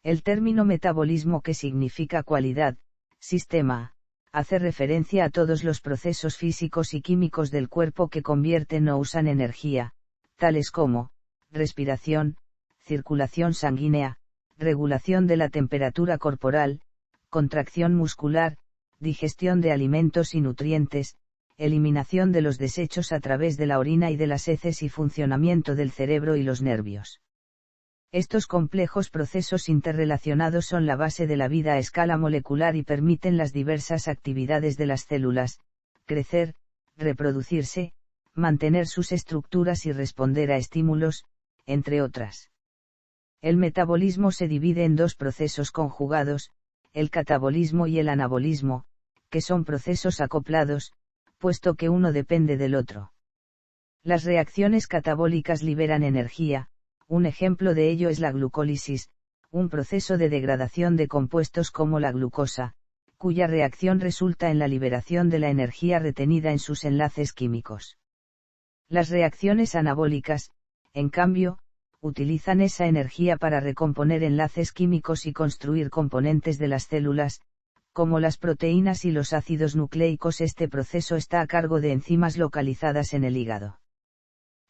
El término metabolismo, que significa cualidad, sistema, hace referencia a todos los procesos físicos y químicos del cuerpo que convierten o usan energía, tales como respiración, circulación sanguínea, regulación de la temperatura corporal, contracción muscular, digestión de alimentos y nutrientes, eliminación de los desechos a través de la orina y de las heces y funcionamiento del cerebro y los nervios. Estos complejos procesos interrelacionados son la base de la vida a escala molecular y permiten las diversas actividades de las células: crecer, reproducirse, mantener sus estructuras y responder a estímulos, entre otras. El metabolismo se divide en dos procesos conjugados, el catabolismo y el anabolismo, que son procesos acoplados, puesto que uno depende del otro. Las reacciones catabólicas liberan energía. Un ejemplo de ello es la glucólisis, un proceso de degradación de compuestos como la glucosa, cuya reacción resulta en la liberación de la energía retenida en sus enlaces químicos. Las reacciones anabólicas, en cambio, utilizan esa energía para recomponer enlaces químicos y construir componentes de las células, como las proteínas y los ácidos nucleicos. Este proceso está a cargo de enzimas localizadas en el hígado.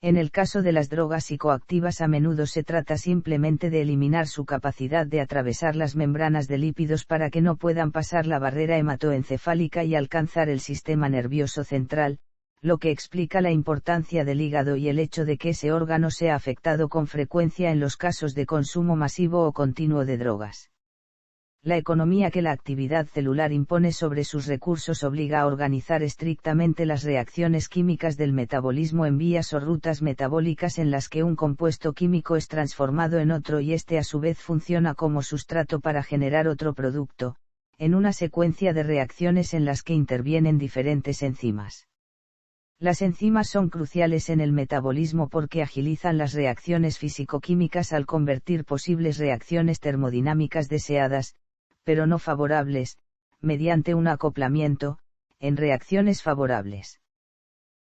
En el caso de las drogas psicoactivas, a menudo se trata simplemente de eliminar su capacidad de atravesar las membranas de lípidos para que no puedan pasar la barrera hematoencefálica y alcanzar el sistema nervioso central, lo que explica la importancia del hígado y el hecho de que ese órgano sea afectado con frecuencia en los casos de consumo masivo o continuo de drogas. La economía que la actividad celular impone sobre sus recursos obliga a organizar estrictamente las reacciones químicas del metabolismo en vías o rutas metabólicas en las que un compuesto químico es transformado en otro y este a su vez funciona como sustrato para generar otro producto, en una secuencia de reacciones en las que intervienen diferentes enzimas. Las enzimas son cruciales en el metabolismo porque agilizan las reacciones físico-químicas al convertir posibles reacciones termodinámicas deseadas, pero no favorables, mediante un acoplamiento, en reacciones favorables.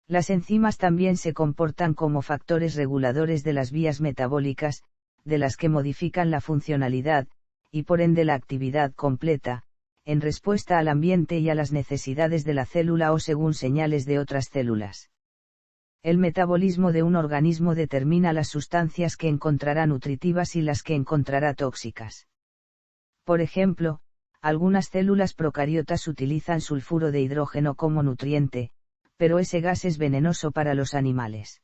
Las enzimas también se comportan como factores reguladores de las vías metabólicas, de las que modifican la funcionalidad, y por ende la actividad completa, en respuesta al ambiente y a las necesidades de la célula o según señales de otras células. El metabolismo de un organismo determina las sustancias que encontrará nutritivas y las que encontrará tóxicas. Por ejemplo, algunas células procariotas utilizan sulfuro de hidrógeno como nutriente, pero ese gas es venenoso para los animales.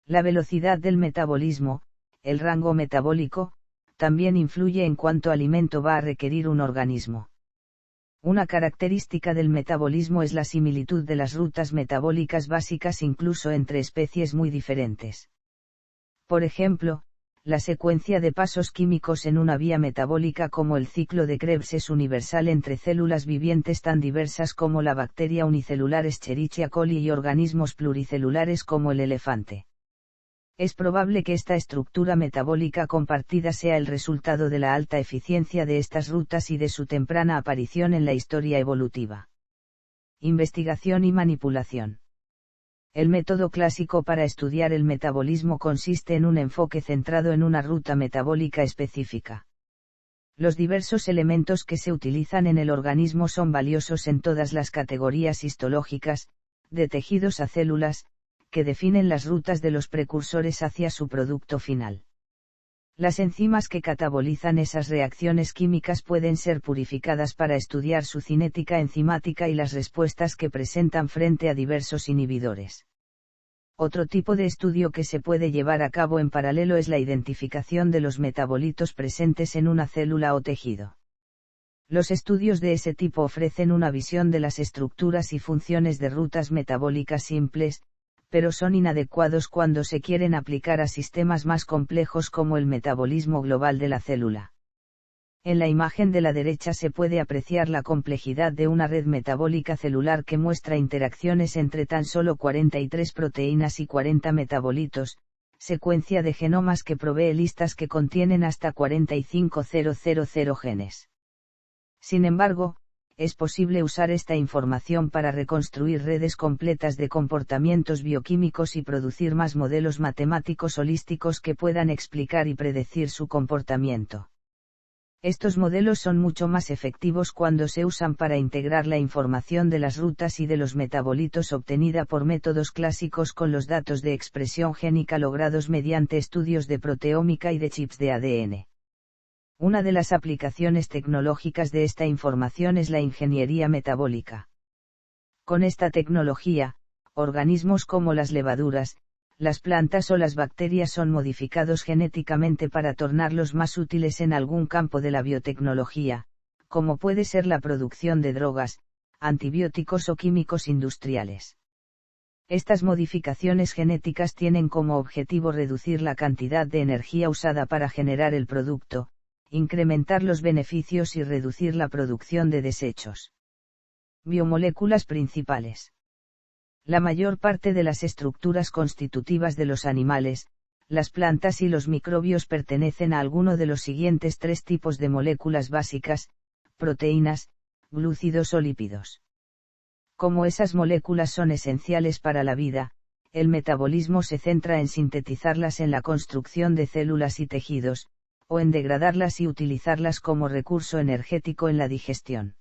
La velocidad del metabolismo, el rango metabólico, también influye en cuánto alimento va a requerir un organismo. Una característica del metabolismo es la similitud de las rutas metabólicas básicas incluso entre especies muy diferentes. Por ejemplo, la secuencia de pasos químicos en una vía metabólica como el ciclo de Krebs es universal entre células vivientes tan diversas como la bacteria unicelular Escherichia coli y organismos pluricelulares como el elefante. Es probable que esta estructura metabólica compartida sea el resultado de la alta eficiencia de estas rutas y de su temprana aparición en la historia evolutiva. Investigación y manipulación. El método clásico para estudiar el metabolismo consiste en un enfoque centrado en una ruta metabólica específica. Los diversos elementos que se utilizan en el organismo son valiosos en todas las categorías histológicas, de tejidos a células, que definen las rutas de los precursores hacia su producto final. Las enzimas que catabolizan esas reacciones químicas pueden ser purificadas para estudiar su cinética enzimática y las respuestas que presentan frente a diversos inhibidores. Otro tipo de estudio que se puede llevar a cabo en paralelo es la identificación de los metabolitos presentes en una célula o tejido. Los estudios de ese tipo ofrecen una visión de las estructuras y funciones de rutas metabólicas simples, pero son inadecuados cuando se quieren aplicar a sistemas más complejos como el metabolismo global de la célula. En la imagen de la derecha se puede apreciar la complejidad de una red metabólica celular que muestra interacciones entre tan solo 43 proteínas y 40 metabolitos, secuencia de genomas que provee listas que contienen hasta 45.000 genes. Sin embargo, es posible usar esta información para reconstruir redes completas de comportamientos bioquímicos y producir más modelos matemáticos holísticos que puedan explicar y predecir su comportamiento. Estos modelos son mucho más efectivos cuando se usan para integrar la información de las rutas y de los metabolitos obtenida por métodos clásicos con los datos de expresión génica logrados mediante estudios de proteómica y de chips de ADN. Una de las aplicaciones tecnológicas de esta información es la ingeniería metabólica. Con esta tecnología, organismos como las levaduras, las plantas o las bacterias son modificados genéticamente para tornarlos más útiles en algún campo de la biotecnología, como puede ser la producción de drogas, antibióticos o químicos industriales. Estas modificaciones genéticas tienen como objetivo reducir la cantidad de energía usada para generar el producto, incrementar los beneficios y reducir la producción de desechos. Biomoléculas principales. La mayor parte de las estructuras constitutivas de los animales, las plantas y los microbios pertenecen a alguno de los siguientes tres tipos de moléculas básicas: proteínas, glúcidos o lípidos. Como esas moléculas son esenciales para la vida, el metabolismo se centra en sintetizarlas en la construcción de células y tejidos, o en degradarlas y utilizarlas como recurso energético en la digestión.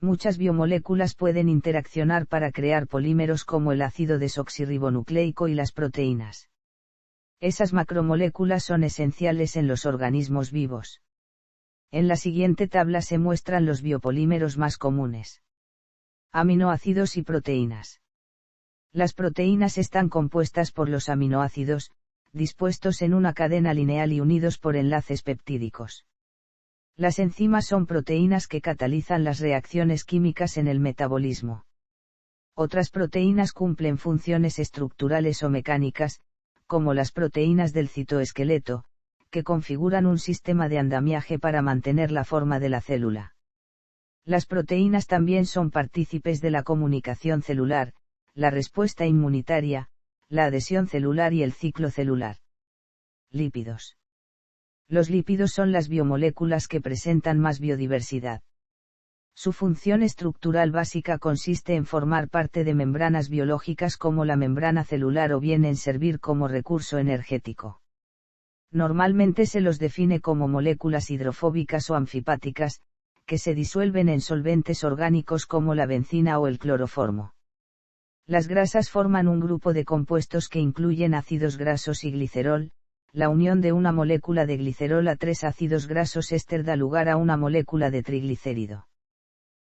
Muchas biomoléculas pueden interaccionar para crear polímeros como el ácido desoxirribonucleico y las proteínas. Esas macromoléculas son esenciales en los organismos vivos. En la siguiente tabla se muestran los biopolímeros más comunes. Aminoácidos y proteínas. Las proteínas están compuestas por los aminoácidos, dispuestos en una cadena lineal y unidos por enlaces peptídicos. Las enzimas son proteínas que catalizan las reacciones químicas en el metabolismo. Otras proteínas cumplen funciones estructurales o mecánicas, como las proteínas del citoesqueleto, que configuran un sistema de andamiaje para mantener la forma de la célula. Las proteínas también son partícipes de la comunicación celular, la respuesta inmunitaria, la adhesión celular y el ciclo celular. Lípidos. Los lípidos son las biomoléculas que presentan más biodiversidad. Su función estructural básica consiste en formar parte de membranas biológicas como la membrana celular o bien en servir como recurso energético. Normalmente se los define como moléculas hidrofóbicas o anfipáticas, que se disuelven en solventes orgánicos como la bencina o el cloroformo. Las grasas forman un grupo de compuestos que incluyen ácidos grasos y glicerol. La unión de una molécula de glicerol a tres ácidos grasos éster da lugar a una molécula de triglicérido.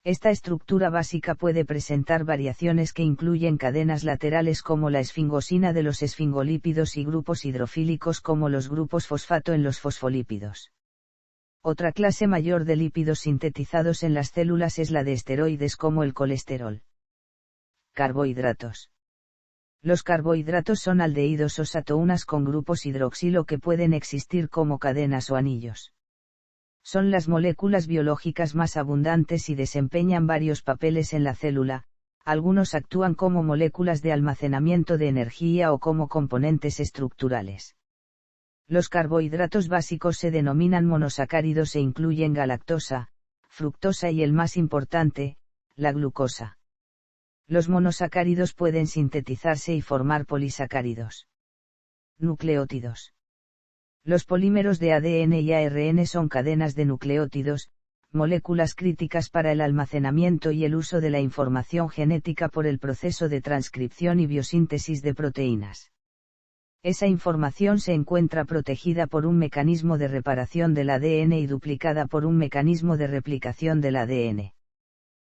Esta estructura básica puede presentar variaciones que incluyen cadenas laterales como la esfingosina de los esfingolípidos y grupos hidrofílicos como los grupos fosfato en los fosfolípidos. Otra clase mayor de lípidos sintetizados en las células es la de esteroides como el colesterol. Carbohidratos. Los carbohidratos son aldehídos o cetounas con grupos hidroxilo que pueden existir como cadenas o anillos. Son las moléculas biológicas más abundantes y desempeñan varios papeles en la célula. Algunos actúan como moléculas de almacenamiento de energía o como componentes estructurales. Los carbohidratos básicos se denominan monosacáridos e incluyen galactosa, fructosa y el más importante, la glucosa. Los monosacáridos pueden sintetizarse y formar polisacáridos. Nucleótidos. Los polímeros de ADN y ARN son cadenas de nucleótidos, moléculas críticas para el almacenamiento y el uso de la información genética por el proceso de transcripción y biosíntesis de proteínas. Esa información se encuentra protegida por un mecanismo de reparación del ADN y duplicada por un mecanismo de replicación del ADN.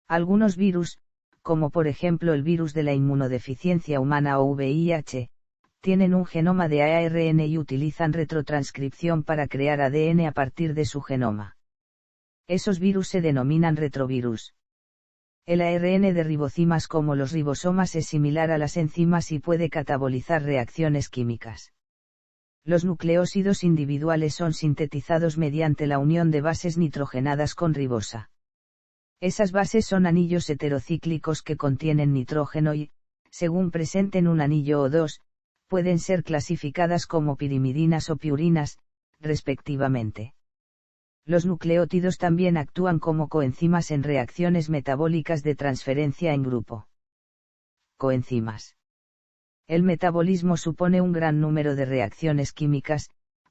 Algunos virus, como por ejemplo el virus de la inmunodeficiencia humana o VIH, tienen un genoma de ARN y utilizan retrotranscripción para crear ADN a partir de su genoma. Esos virus se denominan retrovirus. El ARN de ribocimas como los ribosomas es similar a las enzimas y puede catabolizar reacciones químicas. Los nucleósidos individuales son sintetizados mediante la unión de bases nitrogenadas con ribosa. Esas bases son anillos heterocíclicos que contienen nitrógeno y, según presenten un anillo o dos, pueden ser clasificadas como pirimidinas o piurinas, respectivamente. Los nucleótidos también actúan como coenzimas en reacciones metabólicas de transferencia en grupo. Coenzimas. El metabolismo supone un gran número de reacciones químicas,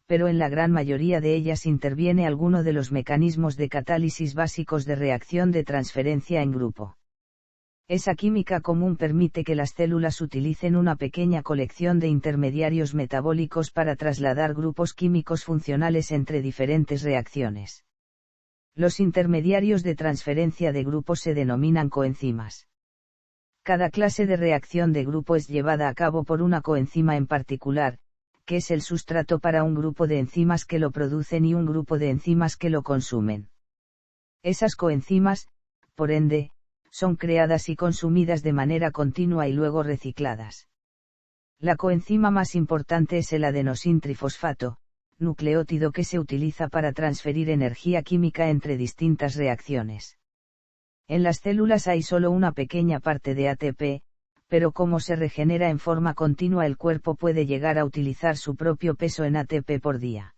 pero en la gran mayoría de ellas interviene alguno de los mecanismos de catálisis básicos de reacción de transferencia en grupo. Esa química común permite que las células utilicen una pequeña colección de intermediarios metabólicos para trasladar grupos químicos funcionales entre diferentes reacciones. Los intermediarios de transferencia de grupos se denominan coenzimas. Cada clase de reacción de grupo es llevada a cabo por una coenzima en particular, que es el sustrato para un grupo de enzimas que lo producen y un grupo de enzimas que lo consumen. Esas coenzimas, por ende, son creadas y consumidas de manera continua y luego recicladas. La coenzima más importante es el adenosintrifosfato, nucleótido que se utiliza para transferir energía química entre distintas reacciones. En las células hay solo una pequeña parte de ATP, pero como se regenera en forma continua el cuerpo puede llegar a utilizar su propio peso en ATP por día.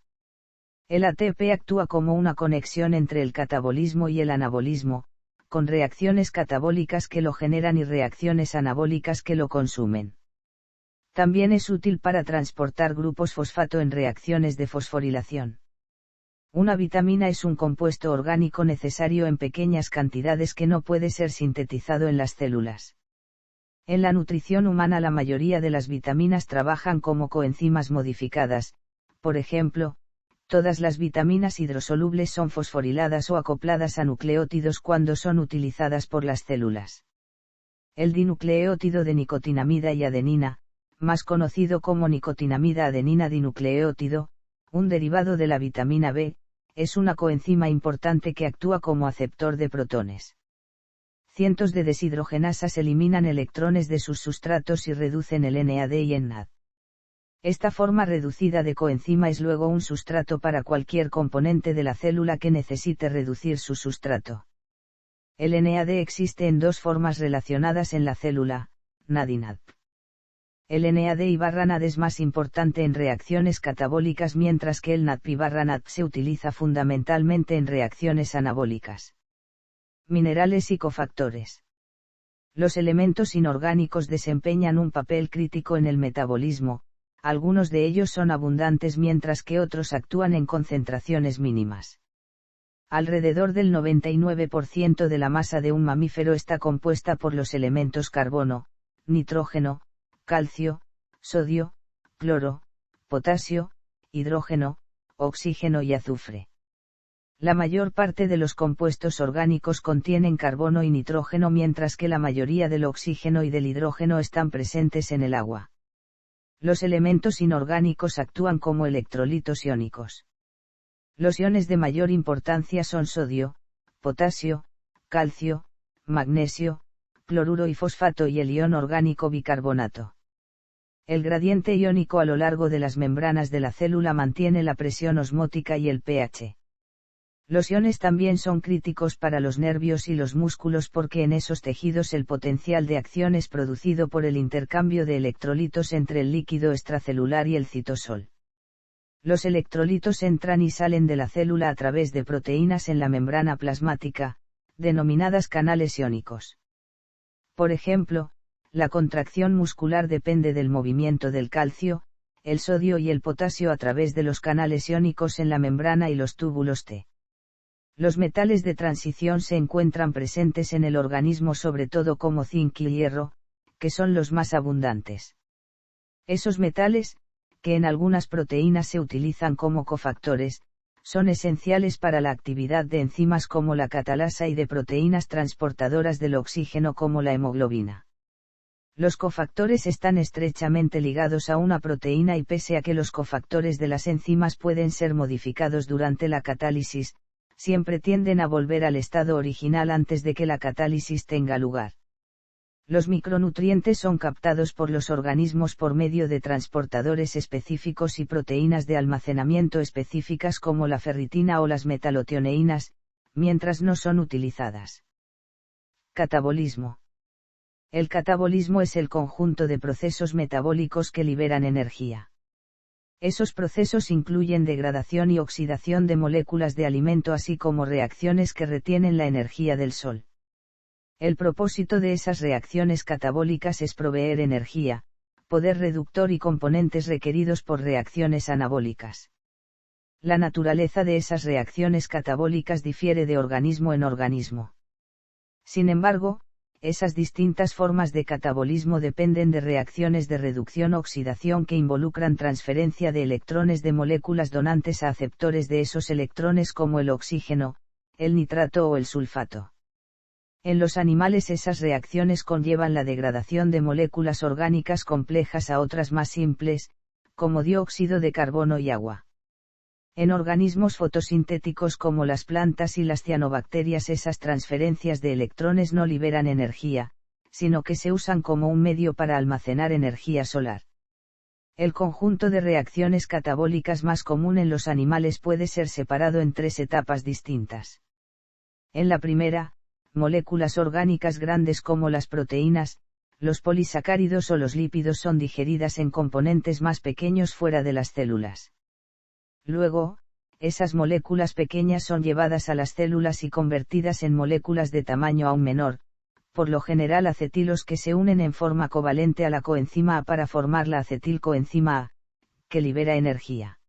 El ATP actúa como una conexión entre el catabolismo y el anabolismo, con reacciones catabólicas que lo generan y reacciones anabólicas que lo consumen. También es útil para transportar grupos fosfato en reacciones de fosforilación. Una vitamina es un compuesto orgánico necesario en pequeñas cantidades que no puede ser sintetizado en las células. En la nutrición humana la mayoría de las vitaminas trabajan como coenzimas modificadas, por ejemplo, todas las vitaminas hidrosolubles son fosforiladas o acopladas a nucleótidos cuando son utilizadas por las células. El dinucleótido de nicotinamida y adenina, más conocido como nicotinamida adenina dinucleótido, un derivado de la vitamina B, es una coenzima importante que actúa como aceptor de protones. Cientos de deshidrogenasas eliminan electrones de sus sustratos y reducen el NAD y el NAD. Esta forma reducida de coenzima es luego un sustrato para cualquier componente de la célula que necesite reducir su sustrato. El NAD existe en dos formas relacionadas en la célula, NAD y NAD. El NAD/NAD es más importante en reacciones catabólicas mientras que el NAD/NAD se utiliza fundamentalmente en reacciones anabólicas. Minerales y cofactores. Los elementos inorgánicos desempeñan un papel crítico en el metabolismo, algunos de ellos son abundantes mientras que otros actúan en concentraciones mínimas. Alrededor del 99% de la masa de un mamífero está compuesta por los elementos carbono, nitrógeno, calcio, sodio, cloro, potasio, hidrógeno, oxígeno y azufre. La mayor parte de los compuestos orgánicos contienen carbono y nitrógeno mientras que la mayoría del oxígeno y del hidrógeno están presentes en el agua. Los elementos inorgánicos actúan como electrolitos iónicos. Los iones de mayor importancia son sodio, potasio, calcio, magnesio, cloruro y fosfato y el ion orgánico bicarbonato. El gradiente iónico a lo largo de las membranas de la célula mantiene la presión osmótica y el pH. Los iones también son críticos para los nervios y los músculos porque en esos tejidos el potencial de acción es producido por el intercambio de electrolitos entre el líquido extracelular y el citosol. Los electrolitos entran y salen de la célula a través de proteínas en la membrana plasmática, denominadas canales iónicos. Por ejemplo, la contracción muscular depende del movimiento del calcio, el sodio y el potasio a través de los canales iónicos en la membrana y los túbulos T. Los metales de transición se encuentran presentes en el organismo sobre todo como zinc y hierro, que son los más abundantes. Esos metales, que en algunas proteínas se utilizan como cofactores, son esenciales para la actividad de enzimas como la catalasa y de proteínas transportadoras del oxígeno como la hemoglobina. Los cofactores están estrechamente ligados a una proteína y pese a que los cofactores de las enzimas pueden ser modificados durante la catálisis, siempre tienden a volver al estado original antes de que la catálisis tenga lugar. Los micronutrientes son captados por los organismos por medio de transportadores específicos y proteínas de almacenamiento específicas como la ferritina o las metalotioneínas, mientras no son utilizadas. Catabolismo. El catabolismo es el conjunto de procesos metabólicos que liberan energía. Esos procesos incluyen degradación y oxidación de moléculas de alimento así como reacciones que retienen la energía del sol. El propósito de esas reacciones catabólicas es proveer energía, poder reductor y componentes requeridos por reacciones anabólicas. La naturaleza de esas reacciones catabólicas difiere de organismo en organismo. Sin embargo, esas distintas formas de catabolismo dependen de reacciones de reducción-oxidación que involucran transferencia de electrones de moléculas donantes a aceptores de esos electrones como el oxígeno, el nitrato o el sulfato. En los animales esas reacciones conllevan la degradación de moléculas orgánicas complejas a otras más simples, como dióxido de carbono y agua. En organismos fotosintéticos como las plantas y las cianobacterias esas transferencias de electrones no liberan energía, sino que se usan como un medio para almacenar energía solar. El conjunto de reacciones catabólicas más común en los animales puede ser separado en 3 etapas distintas. En la primera, moléculas orgánicas grandes como las proteínas, los polisacáridos o los lípidos son digeridas en componentes más pequeños fuera de las células. Luego, esas moléculas pequeñas son llevadas a las células y convertidas en moléculas de tamaño aún menor, por lo general acetilos que se unen en forma covalente a la coenzima A para formar la acetilcoenzima A, que libera energía.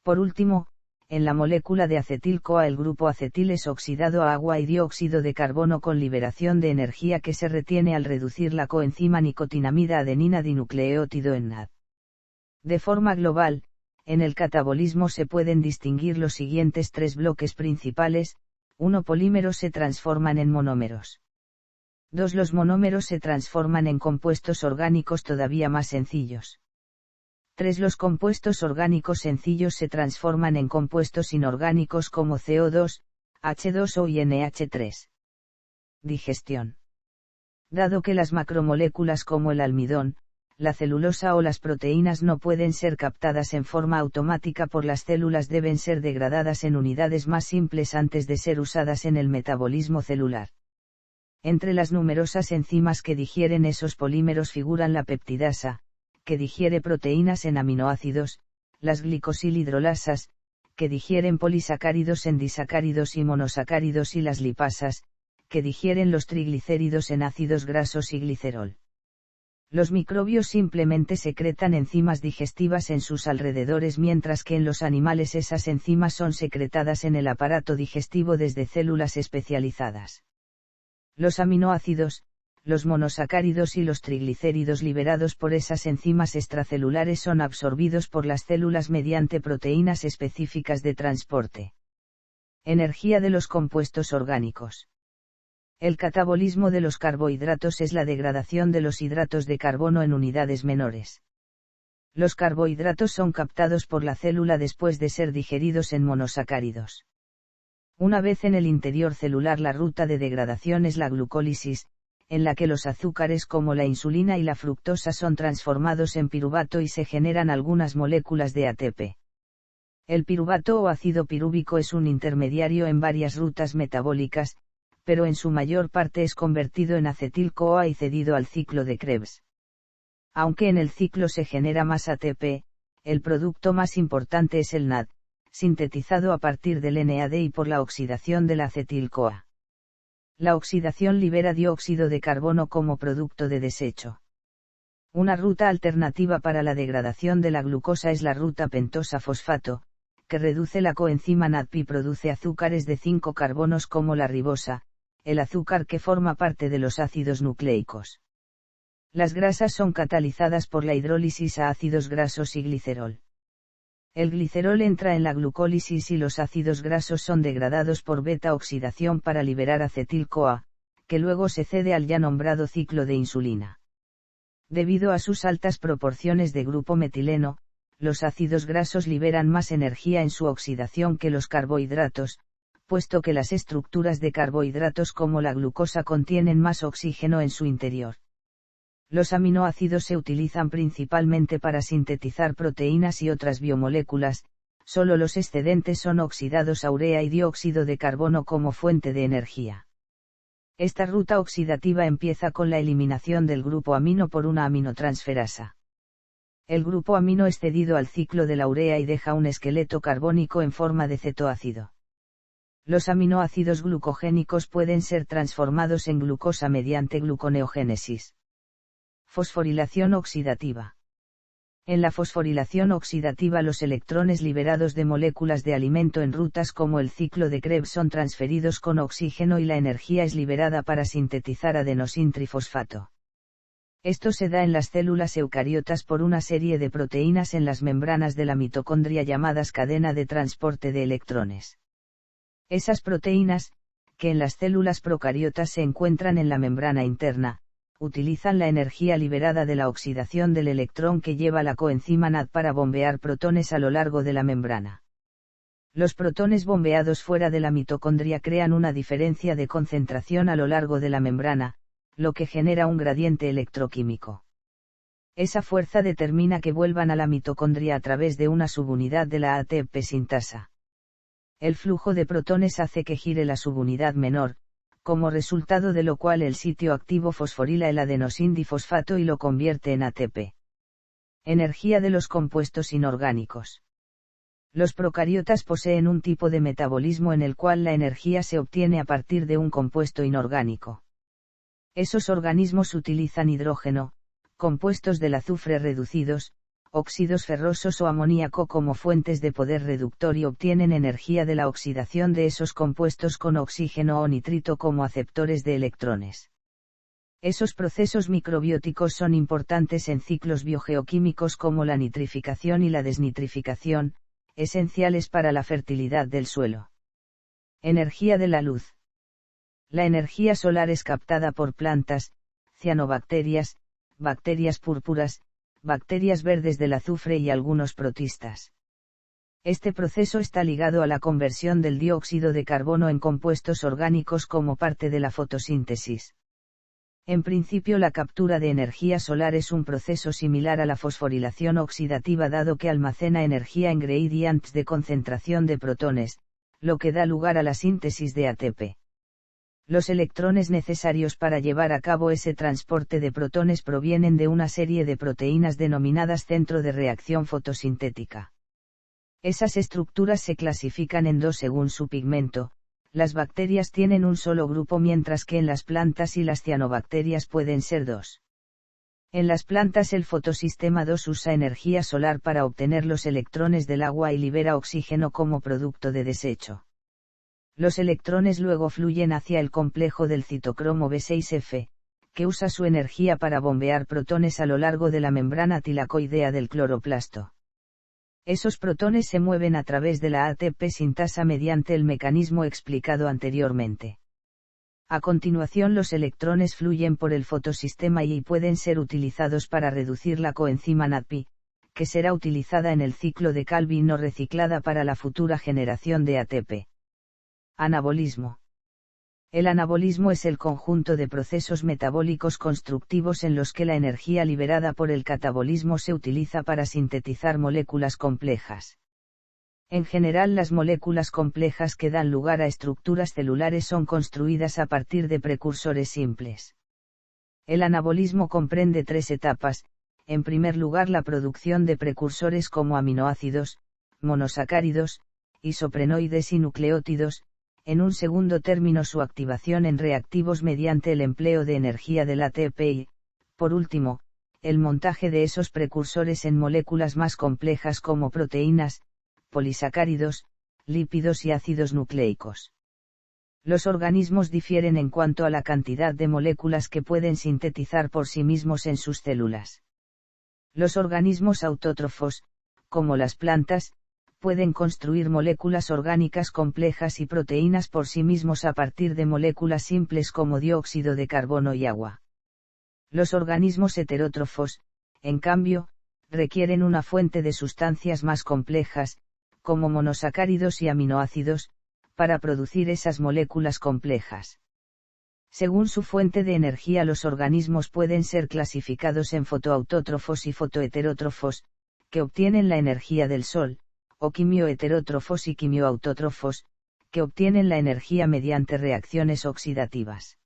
Por último, en la molécula de acetil-CoA el grupo acetil es oxidado a agua y dióxido de carbono con liberación de energía que se retiene al reducir la coenzima nicotinamida adenina dinucleótido en NAD. De forma global, en el catabolismo se pueden distinguir los siguientes 3 bloques principales: 1. Polímeros se transforman en monómeros. 2. Los monómeros se transforman en compuestos orgánicos todavía más sencillos. 3. Los compuestos orgánicos sencillos se transforman en compuestos inorgánicos como CO2, H2O y NH3. Digestión. Dado que las macromoléculas como el almidón, la celulosa o las proteínas no pueden ser captadas en forma automática por las células, deben ser degradadas en unidades más simples antes de ser usadas en el metabolismo celular. Entre las numerosas enzimas que digieren esos polímeros figuran la peptidasa, que digiere proteínas en aminoácidos, las glicosilhidrolasas, que digieren polisacáridos en disacáridos y monosacáridos, y las lipasas, que digieren los triglicéridos en ácidos grasos y glicerol. Los microbios simplemente secretan enzimas digestivas en sus alrededores, mientras que en los animales esas enzimas son secretadas en el aparato digestivo desde células especializadas. Los aminoácidos, los monosacáridos y los triglicéridos liberados por esas enzimas extracelulares son absorbidos por las células mediante proteínas específicas de transporte. Energía de los compuestos orgánicos. El catabolismo de los carbohidratos es la degradación de los hidratos de carbono en unidades menores. Los carbohidratos son captados por la célula después de ser digeridos en monosacáridos. Una vez en el interior celular, la ruta de degradación es la glucólisis, en la que los azúcares como la insulina y la fructosa son transformados en piruvato y se generan algunas moléculas de ATP. El piruvato o ácido pirúvico es un intermediario en varias rutas metabólicas, pero en su mayor parte es convertido en acetil-CoA y cedido al ciclo de Krebs. Aunque en el ciclo se genera más ATP, el producto más importante es el NAD, sintetizado a partir del NAD y por la oxidación del acetil-CoA. La oxidación libera dióxido de carbono como producto de desecho. Una ruta alternativa para la degradación de la glucosa es la ruta pentosa-fosfato, que reduce la coenzima NADP y produce azúcares de 5 carbonos como la ribosa, el azúcar que forma parte de los ácidos nucleicos. Las grasas son catalizadas por la hidrólisis a ácidos grasos y glicerol. El glicerol entra en la glucólisis y los ácidos grasos son degradados por beta-oxidación para liberar acetil-CoA, que luego se cede al ya nombrado ciclo de insulina. Debido a sus altas proporciones de grupo metileno, los ácidos grasos liberan más energía en su oxidación que los carbohidratos, puesto que las estructuras de carbohidratos como la glucosa contienen más oxígeno en su interior. Los aminoácidos se utilizan principalmente para sintetizar proteínas y otras biomoléculas, solo los excedentes son oxidados a urea y dióxido de carbono como fuente de energía. Esta ruta oxidativa empieza con la eliminación del grupo amino por una aminotransferasa. El grupo amino es cedido al ciclo de la urea y deja un esqueleto carbónico en forma de cetoácido. Los aminoácidos glucogénicos pueden ser transformados en glucosa mediante gluconeogénesis. Fosforilación oxidativa. En la fosforilación oxidativa los electrones liberados de moléculas de alimento en rutas como el ciclo de Krebs son transferidos con oxígeno y la energía es liberada para sintetizar adenosintrifosfato. Esto se da en las células eucariotas por una serie de proteínas en las membranas de la mitocondria llamadas cadena de transporte de electrones. Esas proteínas, que en las células procariotas se encuentran en la membrana interna, utilizan la energía liberada de la oxidación del electrón que lleva la coenzima NAD para bombear protones a lo largo de la membrana. Los protones bombeados fuera de la mitocondria crean una diferencia de concentración a lo largo de la membrana, lo que genera un gradiente electroquímico. Esa fuerza determina que vuelvan a la mitocondria a través de una subunidad de la ATP sintasa. El flujo de protones hace que gire la subunidad menor, como resultado de lo cual el sitio activo fosforila el adenosindifosfato y lo convierte en ATP. Energía de los compuestos inorgánicos. Los procariotas poseen un tipo de metabolismo en el cual la energía se obtiene a partir de un compuesto inorgánico. Esos organismos utilizan hidrógeno, compuestos del azufre reducidos, óxidos ferrosos o amoníaco como fuentes de poder reductor y obtienen energía de la oxidación de esos compuestos con oxígeno o nitrito como aceptores de electrones. Esos procesos microbióticos son importantes en ciclos biogeoquímicos como la nitrificación y la desnitrificación, esenciales para la fertilidad del suelo. Energía de la luz. La energía solar es captada por plantas, cianobacterias, bacterias púrpuras, bacterias verdes del azufre y algunos protistas. Este proceso está ligado a la conversión del dióxido de carbono en compuestos orgánicos como parte de la fotosíntesis. En principio la captura de energía solar es un proceso similar a la fosforilación oxidativa dado que almacena energía en gradients de concentración de protones, lo que da lugar a la síntesis de ATP. Los electrones necesarios para llevar a cabo ese transporte de protones provienen de una serie de proteínas denominadas centro de reacción fotosintética. Esas estructuras se clasifican en dos según su pigmento. Las bacterias tienen un solo grupo mientras que en las plantas y las cianobacterias pueden ser dos. En las plantas el fotosistema 2 usa energía solar para obtener los electrones del agua y libera oxígeno como producto de desecho. Los electrones luego fluyen hacia el complejo del citocromo B6F, que usa su energía para bombear protones a lo largo de la membrana tilacoidea del cloroplasto. Esos protones se mueven a través de la ATP sintasa mediante el mecanismo explicado anteriormente. A continuación los electrones fluyen por el fotosistema y pueden ser utilizados para reducir la coenzima NADP, que será utilizada en el ciclo de Calvin no reciclada para la futura generación de ATP. Anabolismo. El anabolismo es el conjunto de procesos metabólicos constructivos en los que la energía liberada por el catabolismo se utiliza para sintetizar moléculas complejas. En general, las moléculas complejas que dan lugar a estructuras celulares son construidas a partir de precursores simples. El anabolismo comprende tres etapas: en primer lugar la producción de precursores como aminoácidos, monosacáridos, isoprenoides y nucleótidos, en un segundo término su activación en reactivos mediante el empleo de energía del ATP y, por último, el montaje de esos precursores en moléculas más complejas como proteínas, polisacáridos, lípidos y ácidos nucleicos. Los organismos difieren en cuanto a la cantidad de moléculas que pueden sintetizar por sí mismos en sus células. Los organismos autótrofos, como las plantas, pueden construir moléculas orgánicas complejas y proteínas por sí mismos a partir de moléculas simples como dióxido de carbono y agua. Los organismos heterótrofos, en cambio, requieren una fuente de sustancias más complejas, como monosacáridos y aminoácidos, para producir esas moléculas complejas. Según su fuente de energía, los organismos pueden ser clasificados en fotoautótrofos y fotoheterótrofos, que obtienen la energía del sol, o quimioheterótrofos y quimioautótrofos, que obtienen la energía mediante reacciones oxidativas.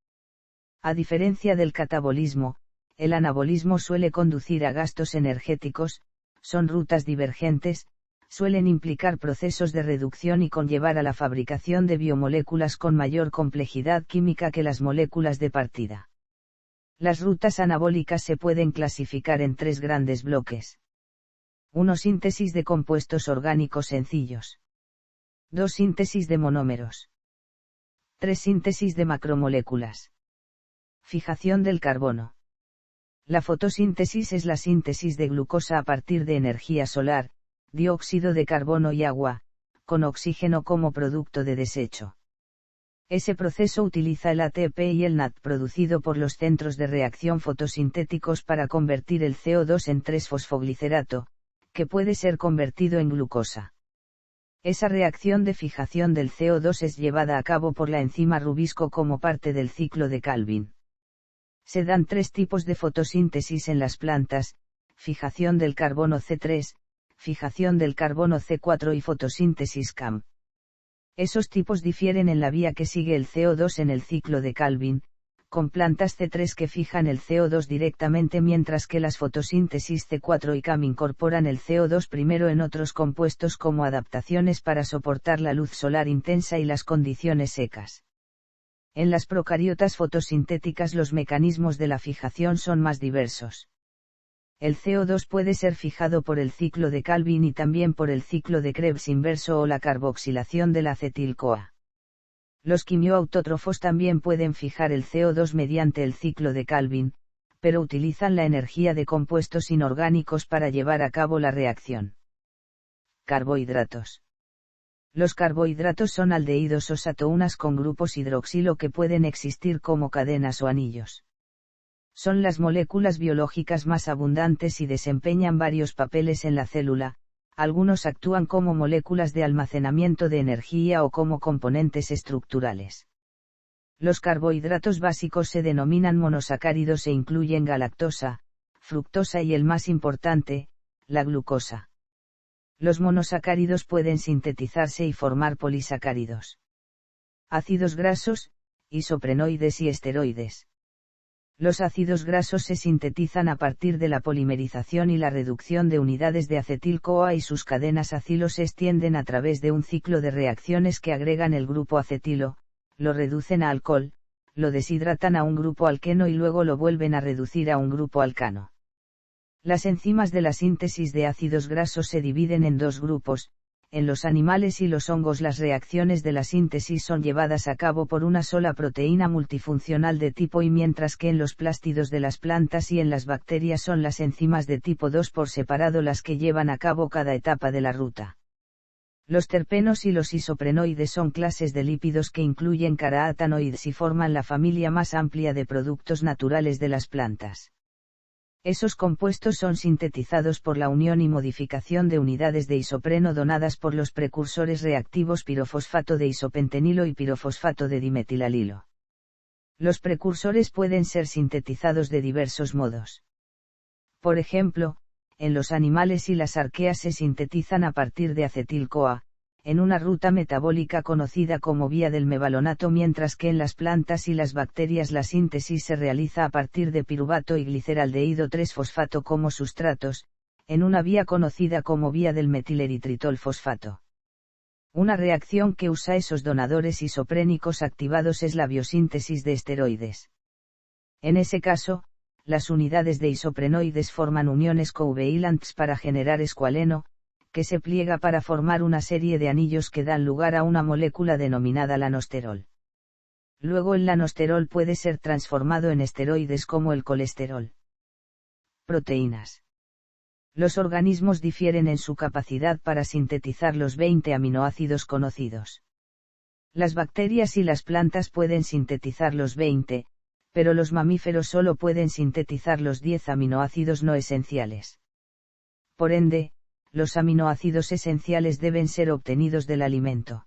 A diferencia del catabolismo, el anabolismo suele conducir a gastos energéticos, son rutas divergentes, suelen implicar procesos de reducción y conllevar a la fabricación de biomoléculas con mayor complejidad química que las moléculas de partida. Las rutas anabólicas se pueden clasificar en tres grandes bloques. 1. Síntesis de compuestos orgánicos sencillos. 2. Síntesis de monómeros. 3. Síntesis de macromoléculas. Fijación del carbono. La fotosíntesis es la síntesis de glucosa a partir de energía solar, dióxido de carbono y agua, con oxígeno como producto de desecho. Ese proceso utiliza el ATP y el NAD producido por los centros de reacción fotosintéticos para convertir el CO2 en 3-fosfoglicerato, que puede ser convertido en glucosa. Esa reacción de fijación del CO2 es llevada a cabo por la enzima rubisco como parte del ciclo de Calvin. Se dan 3 tipos de fotosíntesis en las plantas: fijación del carbono C3, fijación del carbono C4 y fotosíntesis CAM. Esos tipos difieren en la vía que sigue el CO2 en el ciclo de Calvin, con plantas C3 que fijan el CO2 directamente mientras que las fotosíntesis C4 y CAM incorporan el CO2 primero en otros compuestos como adaptaciones para soportar la luz solar intensa y las condiciones secas. En las procariotas fotosintéticas los mecanismos de la fijación son más diversos. El CO2 puede ser fijado por el ciclo de Calvin y también por el ciclo de Krebs inverso o la carboxilación del acetil-CoA. Los quimioautótrofos también pueden fijar el CO2 mediante el ciclo de Calvin, pero utilizan la energía de compuestos inorgánicos para llevar a cabo la reacción. Carbohidratos. Los carbohidratos son aldehídos o cetounas con grupos hidroxilo que pueden existir como cadenas o anillos. Son las moléculas biológicas más abundantes y desempeñan varios papeles en la célula. Algunos actúan como moléculas de almacenamiento de energía o como componentes estructurales. Los carbohidratos básicos se denominan monosacáridos e incluyen galactosa, fructosa y el más importante, la glucosa. Los monosacáridos pueden sintetizarse y formar polisacáridos. Ácidos grasos, isoprenoides y esteroides. Los ácidos grasos se sintetizan a partir de la polimerización y la reducción de unidades de acetil-CoA y sus cadenas acilo se extienden a través de un ciclo de reacciones que agregan el grupo acetilo, lo reducen a alcohol, lo deshidratan a un grupo alqueno y luego lo vuelven a reducir a un grupo alcano. Las enzimas de la síntesis de ácidos grasos se dividen en 2 grupos. En los animales y los hongos las reacciones de la síntesis son llevadas a cabo por una sola proteína multifuncional de tipo I, mientras que en los plástidos de las plantas y en las bacterias son las enzimas de tipo 2 por separado las que llevan a cabo cada etapa de la ruta. Los terpenos y los isoprenoides son clases de lípidos que incluyen carotenoides y forman la familia más amplia de productos naturales de las plantas. Esos compuestos son sintetizados por la unión y modificación de unidades de isopreno donadas por los precursores reactivos pirofosfato de isopentenilo y pirofosfato de dimetilalilo. Los precursores pueden ser sintetizados de diversos modos. Por ejemplo, en los animales y las arqueas se sintetizan a partir de acetil-CoA, en una ruta metabólica conocida como vía del mevalonato, mientras que en las plantas y las bacterias la síntesis se realiza a partir de piruvato y gliceraldehído 3-fosfato como sustratos, en una vía conocida como vía del metileritritol-fosfato. Una reacción que usa esos donadores isoprénicos activados es la biosíntesis de esteroides. En ese caso, las unidades de isoprenoides forman uniones covalentes para generar escualeno, que se pliega para formar una serie de anillos que dan lugar a una molécula denominada lanosterol. Luego el lanosterol puede ser transformado en esteroides como el colesterol. Proteínas. Los organismos difieren en su capacidad para sintetizar los 20 aminoácidos conocidos. Las bacterias y las plantas pueden sintetizar los 20, pero los mamíferos solo pueden sintetizar los 10 aminoácidos no esenciales. Por ende, los aminoácidos esenciales deben ser obtenidos del alimento.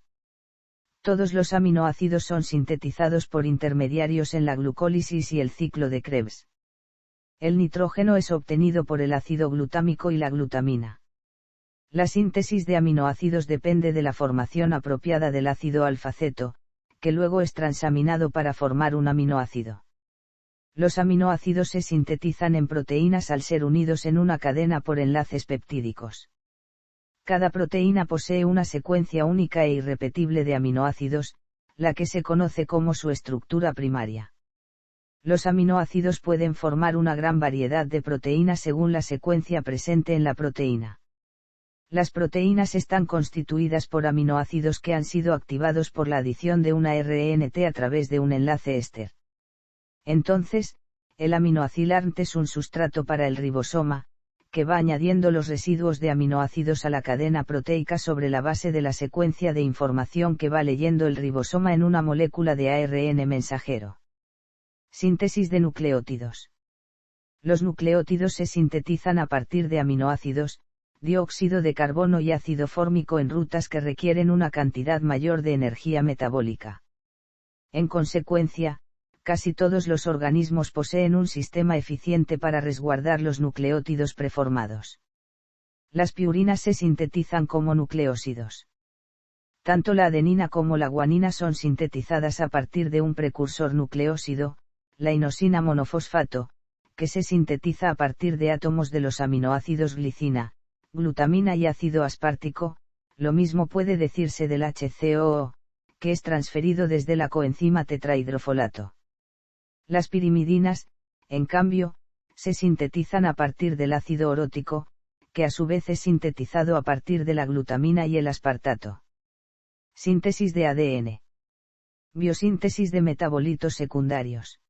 Todos los aminoácidos son sintetizados por intermediarios en la glucólisis y el ciclo de Krebs. El nitrógeno es obtenido por el ácido glutámico y la glutamina. La síntesis de aminoácidos depende de la formación apropiada del ácido alfa-aceto, que luego es transaminado para formar un aminoácido. Los aminoácidos se sintetizan en proteínas al ser unidos en una cadena por enlaces peptídicos. Cada proteína posee una secuencia única e irrepetible de aminoácidos, la que se conoce como su estructura primaria. Los aminoácidos pueden formar una gran variedad de proteínas según la secuencia presente en la proteína. Las proteínas están constituidas por aminoácidos que han sido activados por la adición de una RNT a través de un enlace éster. Entonces, el aminoacilante es un sustrato para el ribosoma, que va añadiendo los residuos de aminoácidos a la cadena proteica sobre la base de la secuencia de información que va leyendo el ribosoma en una molécula de ARN mensajero. Síntesis de nucleótidos. Los nucleótidos se sintetizan a partir de aminoácidos, dióxido de carbono y ácido fórmico en rutas que requieren una cantidad mayor de energía metabólica. En consecuencia, casi todos los organismos poseen un sistema eficiente para resguardar los nucleótidos preformados. Las piurinas se sintetizan como nucleósidos. Tanto la adenina como la guanina son sintetizadas a partir de un precursor nucleósido, la inosina monofosfato, que se sintetiza a partir de átomos de los aminoácidos glicina, glutamina y ácido aspartico. Lo mismo puede decirse del HCOO, que es transferido desde la coenzima tetrahidrofolato. Las pirimidinas, en cambio, se sintetizan a partir del ácido orótico, que a su vez es sintetizado a partir de la glutamina y el aspartato. Síntesis de ADN. Biosíntesis de metabolitos secundarios.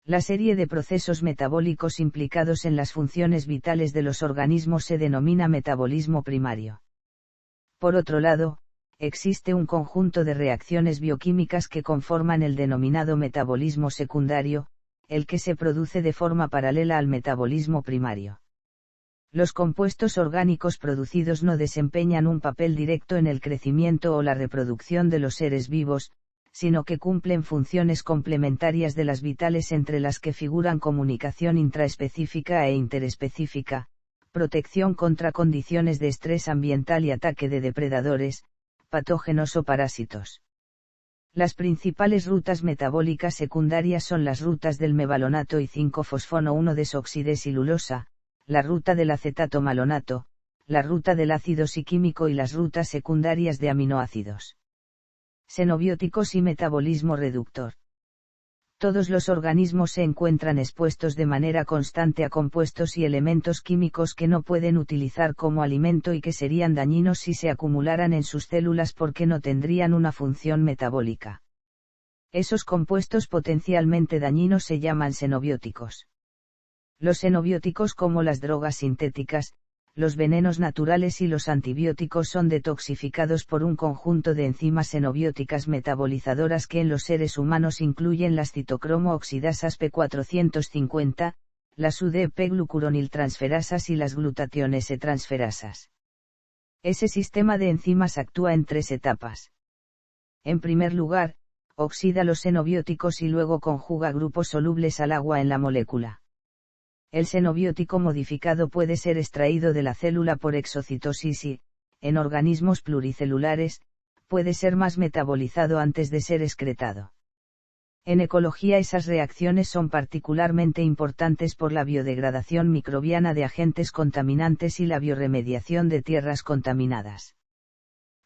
La serie de procesos metabólicos implicados en las funciones vitales de los organismos se denomina metabolismo primario. Por otro lado, existe un conjunto de reacciones bioquímicas que conforman el denominado metabolismo secundario, el que se produce de forma paralela al metabolismo primario. Los compuestos orgánicos producidos no desempeñan un papel directo en el crecimiento o la reproducción de los seres vivos, sino que cumplen funciones complementarias de las vitales, entre las que figuran comunicación intraespecífica e interespecífica, protección contra condiciones de estrés ambiental y ataque de depredadores, patógenos o parásitos. Las principales rutas metabólicas secundarias son las rutas del mevalonato y 5-fosfono 1-desoxidesilulosa, la ruta del acetato malonato, la ruta del ácido psiquímico y las rutas secundarias de aminoácidos. Xenobióticos y metabolismo reductor. Todos los organismos se encuentran expuestos de manera constante a compuestos y elementos químicos que no pueden utilizar como alimento y que serían dañinos si se acumularan en sus células porque no tendrían una función metabólica. Esos compuestos potencialmente dañinos se llaman xenobióticos. Los xenobióticos, como las drogas sintéticas, los venenos naturales y los antibióticos, son detoxificados por un conjunto de enzimas xenobióticas metabolizadoras que en los seres humanos incluyen las citocromo oxidasas P450, las UDP-glucuroniltransferasas y las glutatión S-transferasas. Ese sistema de enzimas actúa en 3 etapas. En primer lugar, oxida los xenobióticos y luego conjuga grupos solubles al agua en la molécula. El xenobiótico modificado puede ser extraído de la célula por exocitosis y, en organismos pluricelulares, puede ser más metabolizado antes de ser excretado. En ecología, esas reacciones son particularmente importantes por la biodegradación microbiana de agentes contaminantes y la bioremediación de tierras contaminadas.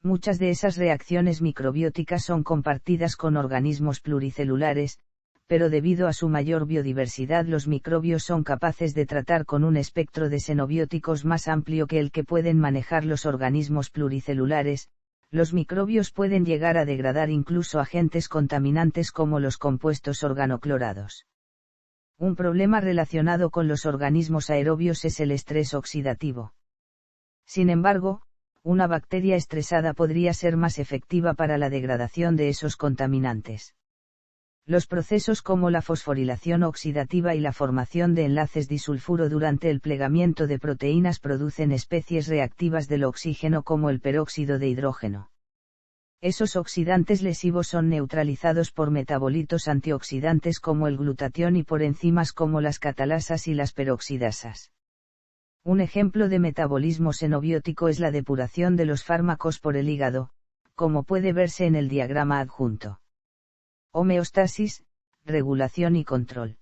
Muchas de esas reacciones microbióticas son compartidas con organismos pluricelulares, pero debido a su mayor biodiversidad los microbios son capaces de tratar con un espectro de xenobióticos más amplio que el que pueden manejar los organismos pluricelulares. Los microbios pueden llegar a degradar incluso agentes contaminantes como los compuestos organoclorados. Un problema relacionado con los organismos aerobios es el estrés oxidativo. Sin embargo, una bacteria estresada podría ser más efectiva para la degradación de esos contaminantes. Los procesos como la fosforilación oxidativa y la formación de enlaces disulfuro durante el plegamiento de proteínas producen especies reactivas del oxígeno como el peróxido de hidrógeno. Esos oxidantes lesivos son neutralizados por metabolitos antioxidantes como el glutatión y por enzimas como las catalasas y las peroxidasas. Un ejemplo de metabolismo xenobiótico es la depuración de los fármacos por el hígado, como puede verse en el diagrama adjunto. Homeostasis, regulación y control.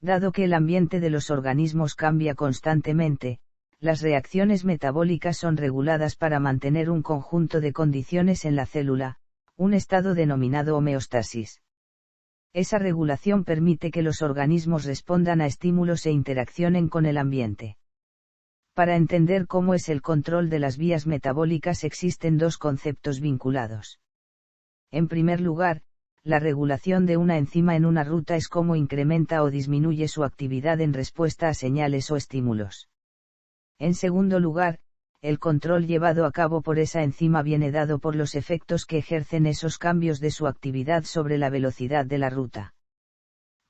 Dado que el ambiente de los organismos cambia constantemente, las reacciones metabólicas son reguladas para mantener un conjunto de condiciones en la célula, un estado denominado homeostasis. Esa regulación permite que los organismos respondan a estímulos e interaccionen con el ambiente. Para entender cómo es el control de las vías metabólicas existen dos conceptos vinculados. En primer lugar, la regulación de una enzima en una ruta es cómo incrementa o disminuye su actividad en respuesta a señales o estímulos. En segundo lugar, el control llevado a cabo por esa enzima viene dado por los efectos que ejercen esos cambios de su actividad sobre la velocidad de la ruta.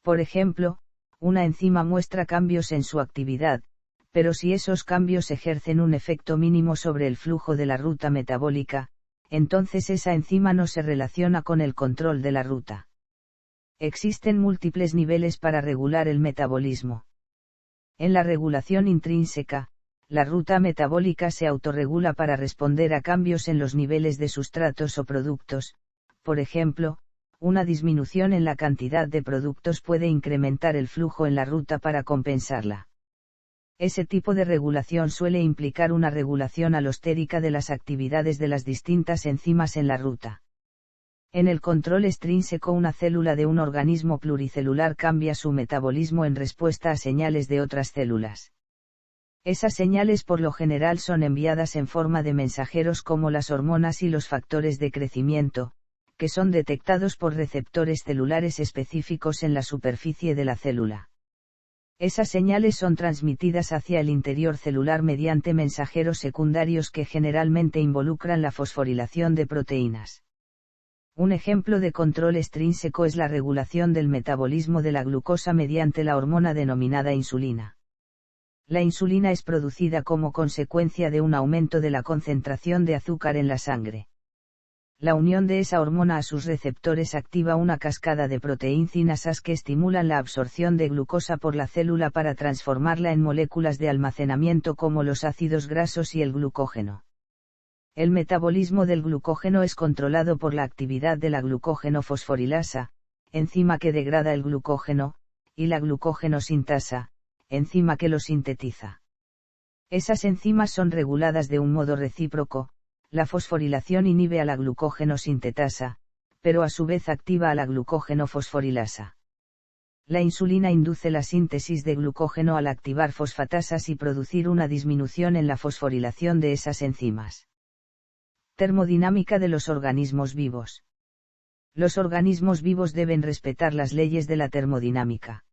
Por ejemplo, una enzima muestra cambios en su actividad, pero si esos cambios ejercen un efecto mínimo sobre el flujo de la ruta metabólica, entonces esa enzima no se relaciona con el control de la ruta. Existen múltiples niveles para regular el metabolismo. En la regulación intrínseca, la ruta metabólica se autorregula para responder a cambios en los niveles de sustratos o productos. Por ejemplo, una disminución en la cantidad de productos puede incrementar el flujo en la ruta para compensarla. Ese tipo de regulación suele implicar una regulación alostérica de las actividades de las distintas enzimas en la ruta. En el control extrínseco, una célula de un organismo pluricelular cambia su metabolismo en respuesta a señales de otras células. Esas señales por lo general son enviadas en forma de mensajeros como las hormonas y los factores de crecimiento, que son detectados por receptores celulares específicos en la superficie de la célula. Esas señales son transmitidas hacia el interior celular mediante mensajeros secundarios que generalmente involucran la fosforilación de proteínas. Un ejemplo de control extrínseco es la regulación del metabolismo de la glucosa mediante la hormona denominada insulina. La insulina es producida como consecuencia de un aumento de la concentración de azúcar en la sangre. La unión de esa hormona a sus receptores activa una cascada de proteíncinasas que estimulan la absorción de glucosa por la célula para transformarla en moléculas de almacenamiento como los ácidos grasos y el glucógeno. El metabolismo del glucógeno es controlado por la actividad de la glucógeno fosforilasa, enzima que degrada el glucógeno, y la glucógeno sintasa, enzima que lo sintetiza. Esas enzimas son reguladas de un modo recíproco. La fosforilación inhibe a la glucógeno sintetasa, pero a su vez activa a la glucógeno fosforilasa. La insulina induce la síntesis de glucógeno al activar fosfatasas y producir una disminución en la fosforilación de esas enzimas. Termodinámica de los organismos vivos. Los organismos vivos deben respetar las leyes de la termodinámica.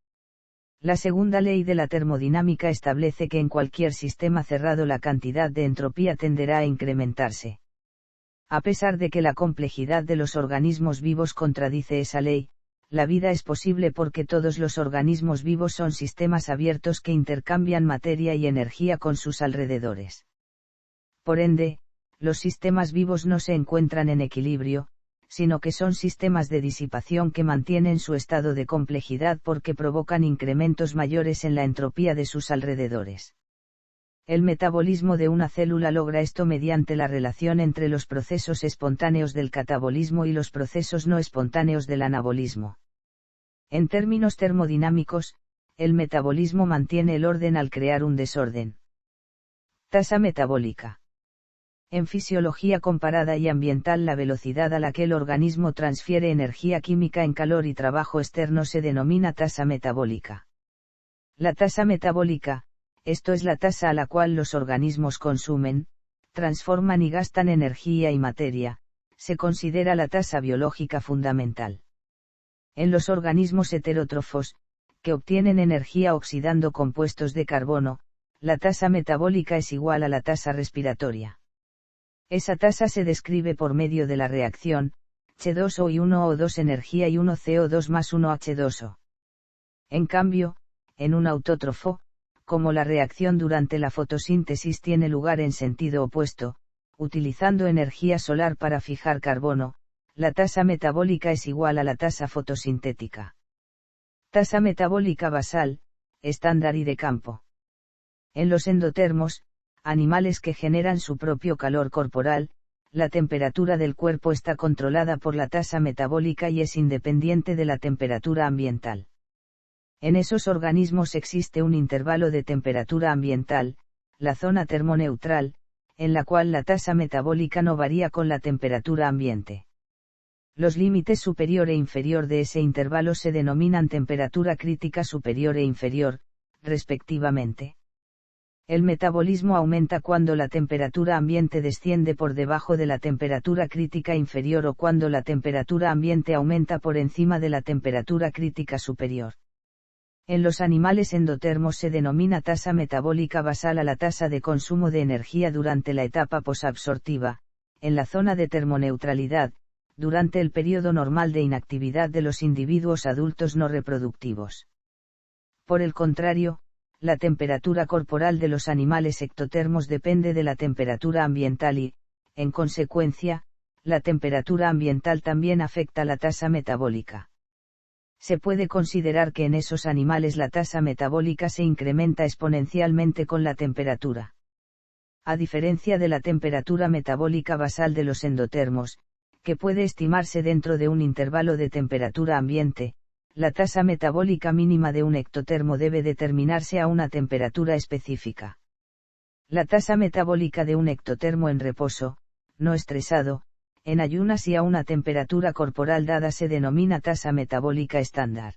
La segunda ley de la termodinámica establece que en cualquier sistema cerrado la cantidad de entropía tenderá a incrementarse. A pesar de que la complejidad de los organismos vivos contradice esa ley, la vida es posible porque todos los organismos vivos son sistemas abiertos que intercambian materia y energía con sus alrededores. Por ende, los sistemas vivos no se encuentran en equilibrio, sino que son sistemas de disipación que mantienen su estado de complejidad porque provocan incrementos mayores en la entropía de sus alrededores. El metabolismo de una célula logra esto mediante la relación entre los procesos espontáneos del catabolismo y los procesos no espontáneos del anabolismo. En términos termodinámicos, el metabolismo mantiene el orden al crear un desorden. Tasa metabólica. En fisiología comparada y ambiental, la velocidad a la que el organismo transfiere energía química en calor y trabajo externo se denomina tasa metabólica. La tasa metabólica, esto es la tasa a la cual los organismos consumen, transforman y gastan energía y materia, se considera la tasa biológica fundamental. En los organismos heterótrofos, que obtienen energía oxidando compuestos de carbono, la tasa metabólica es igual a la tasa respiratoria. Esa tasa se describe por medio de la reacción, H2O y 1O2 energía y 1CO2 más 1H2O. En cambio, en un autótrofo, como la reacción durante la fotosíntesis tiene lugar en sentido opuesto, utilizando energía solar para fijar carbono, la tasa metabólica es igual a la tasa fotosintética. Tasa metabólica basal, estándar y de campo. En los endotermos, animales que generan su propio calor corporal, la temperatura del cuerpo está controlada por la tasa metabólica y es independiente de la temperatura ambiental. En esos organismos existe un intervalo de temperatura ambiental, la zona termoneutral, en la cual la tasa metabólica no varía con la temperatura ambiente. Los límites superior e inferior de ese intervalo se denominan temperatura crítica superior e inferior, respectivamente. El metabolismo aumenta cuando la temperatura ambiente desciende por debajo de la temperatura crítica inferior o cuando la temperatura ambiente aumenta por encima de la temperatura crítica superior. En los animales endotermos se denomina tasa metabólica basal a la tasa de consumo de energía durante la etapa posabsortiva, en la zona de termoneutralidad, durante el periodo normal de inactividad de los individuos adultos no reproductivos. Por el contrario, la temperatura corporal de los animales ectotermos depende de la temperatura ambiental y, en consecuencia, la temperatura ambiental también afecta la tasa metabólica. Se puede considerar que en esos animales la tasa metabólica se incrementa exponencialmente con la temperatura. A diferencia de la temperatura metabólica basal de los endotermos, que puede estimarse dentro de un intervalo de temperatura ambiente, la tasa metabólica mínima de un ectotermo debe determinarse a una temperatura específica. La tasa metabólica de un ectotermo en reposo, no estresado, en ayunas y a una temperatura corporal dada se denomina tasa metabólica estándar.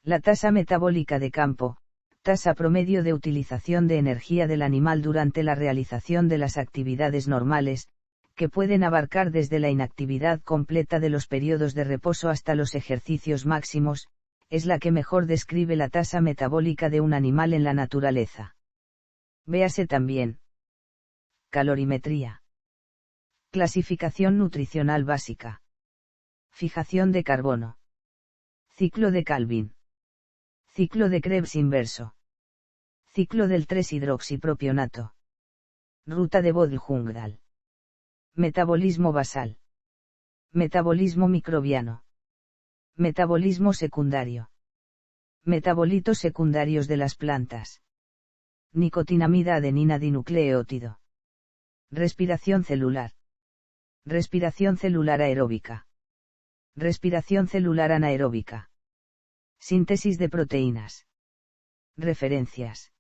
La tasa metabólica de campo, tasa promedio de utilización de energía del animal durante la realización de las actividades normales, que pueden abarcar desde la inactividad completa de los periodos de reposo hasta los ejercicios máximos, es la que mejor describe la tasa metabólica de un animal en la naturaleza. Véase también. Calorimetría. Clasificación nutricional básica. Fijación de carbono. Ciclo de Calvin. Ciclo de Krebs inverso. Ciclo del 3-hidroxipropionato. Ruta de Bodl-Jungdahl. Metabolismo basal. Metabolismo microbiano. Metabolismo secundario. Metabolitos secundarios de las plantas. Nicotinamida adenina dinucleótido. Respiración celular. Respiración celular aeróbica. Respiración celular anaeróbica. Síntesis de proteínas. Referencias.